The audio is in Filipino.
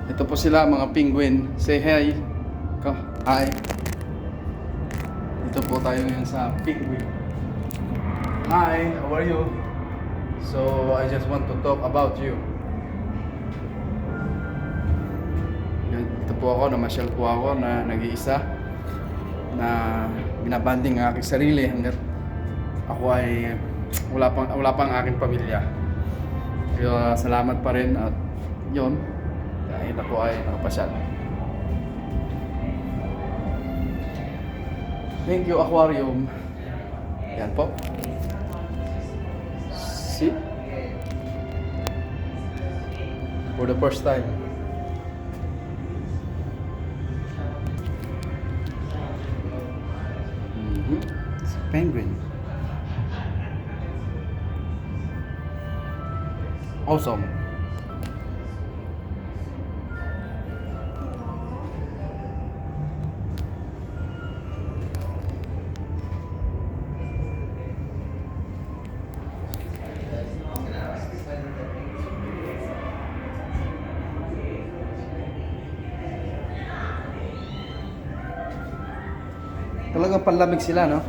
Ito po sila mga penguin. Say hi. Hi. Ito po tayo ngayon sa penguin. Hi, how are you? So, I just want to talk about you. Ito po ako, namasyal po ako na nag-iisa na binabanding ang aking sarili hanggat ako ay wala pang aking pamilya. Kaya salamat pa rin at yun, dahil ako ay nakapasyal. Thank you, aquarium. Yan po. See? For the first time. It's a penguin. Awesome. Talagang panlamig sila, no?